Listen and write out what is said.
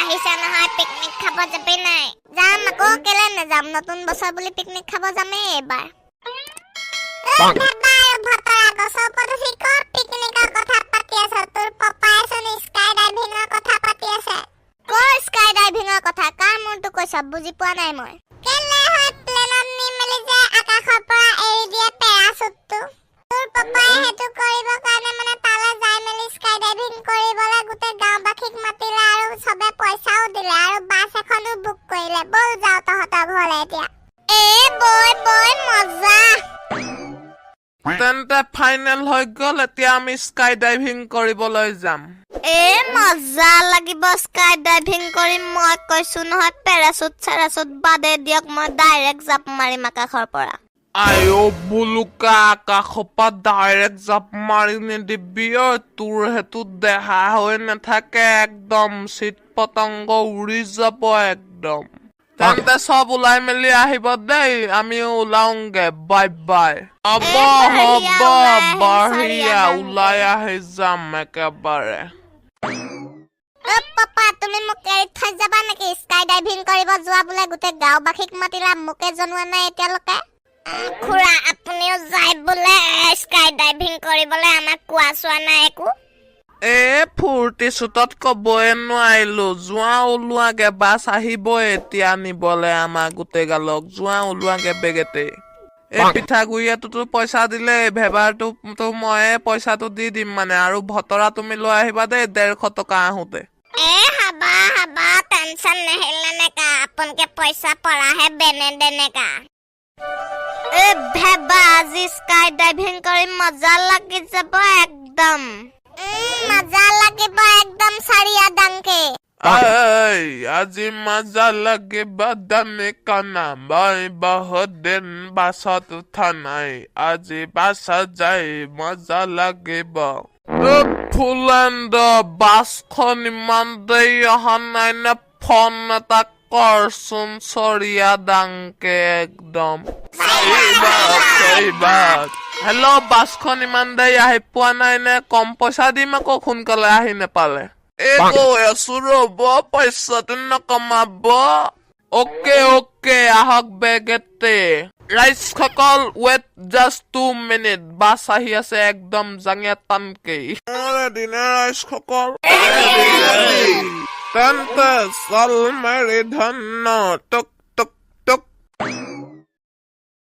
আহিছে নহয় পিকনিক খাব যাবি নাই যাম আকৌ কেলে নাযাম নতুন বছৰ বুলি পিকনিক খাব যামেই এবাৰ ভতৰা গছৰ ওপৰত উঠি ক'ত পিকনিকৰ কথা পাতি আছ তোৰ পপাই চোন স্কাই ডাইভিঙৰ কথা পাতি আছে ক'ৰ স্কাই ডাইভিঙৰ কথা কাৰ মনটো কৈছ বুজি পোৱা নাই মই কেলে হয় প্লেনত নি মেলি যে আকাশৰ পৰা এৰি দিয়ে পেৰাচুটটো তোৰ পপাই হেতু কৰিব কাৰণে মানে তালে যাই মেলি স্কাই ডাইভিং কৰিবলৈ গোটে গাঁওবাসীক মাতিলে আৰু সবে পইচাও দিলে আৰু বাস এখনো বুক কৰিলে বল যাও তহঁতৰ ঘৰলে এতিয়া বই মজা তেন্তে ফাইনেল হৈ গ'ল এতিয়া আমি স্কাই ডাইভিং কৰিবলৈ যাম মজা লাগিব স্কাই ডাইভিং কৰি মই কৈছো নহয় পেৰাচুট চেৰাচুট বাদে দিয়ক মই ডাইৰেক্ট জাপ মাৰিম আকাশৰ পৰা আইও বুলুকা আকাশৰ পৰা ডাইৰেক্ট জাপ মাৰি নিদিবি তোৰ হেতু দেহা হৈ নাথাকে একদম চিট পতংগ উৰি যাব একদম তেন্তে সব ওলাই মেলি আহিব দেই আমিও ওলাওঁগে বাই বাই হ'ব বঢ়িয়া ওলাই আহি যাম একেবাৰে পাপা তুমি মোক এৰি থৈ যাবা নেকি স্কাই ডাইভিং কৰিব যোৱা বোলে গোটেই গাঁওবাসীক মাতিলা মোকে জনোৱা নাই এতিয়ালৈকে খুৰা আপুনিও যাই বোলে স্কাই ডাইভিং কৰিবলৈ আমাক কোৱা চোৱা নাই একো ফূৰ্তি চুটত কবই নোৱাৰিলো যোৱা ওলোৱাগে বাছ আহিব এতিয়া নিবলে আমাক গোটেই গালক যোৱা ওলোৱাগে বেগেতে পিঠাগুড়িয়াটোতো পইচা দিলে ভেবাৰটো ময়ে পইচাটো দি দিম মানে আৰু ভতৰা তুমি লৈ আহিবা দেই 150 টকা আহোতে হাবা টেনশন नहीं लेने का अपन के पैसा पड़ा है बेने देने का भेबा আজি স্কাই ডাইভিং কৰি মজা লাগি যাব একদম মজা লাগিব একদম সারিয়া ডাংকে আজি মজা লাগিব দানে কানা ভাই বহুত দিন বাছত উঠা নাই আজি বাছত যাই মজা লাগিব ফুলেন্দ বাছখন ইমান দেৰি অহা নাই নে ফোন এটা কৰচোন চৰিয়া ডাংকে একদম হেল্ল' বাছখন ইমান দেৰি আহি পোৱা নাই নে কম পইচা দিম আকৌ সোনকালে আহি নেপালে গৈ আছো ৰ'ব পইচাটো নকমাব অকে আহক বেগেতে ৰাইজ সকল ৱেট জাষ্ট 2 মিনিট বাছ আহি আছে একদম জাঙিয়া টানকে দিনে ৰাইজ সকল তেন্তে চল মাৰি ধন তোক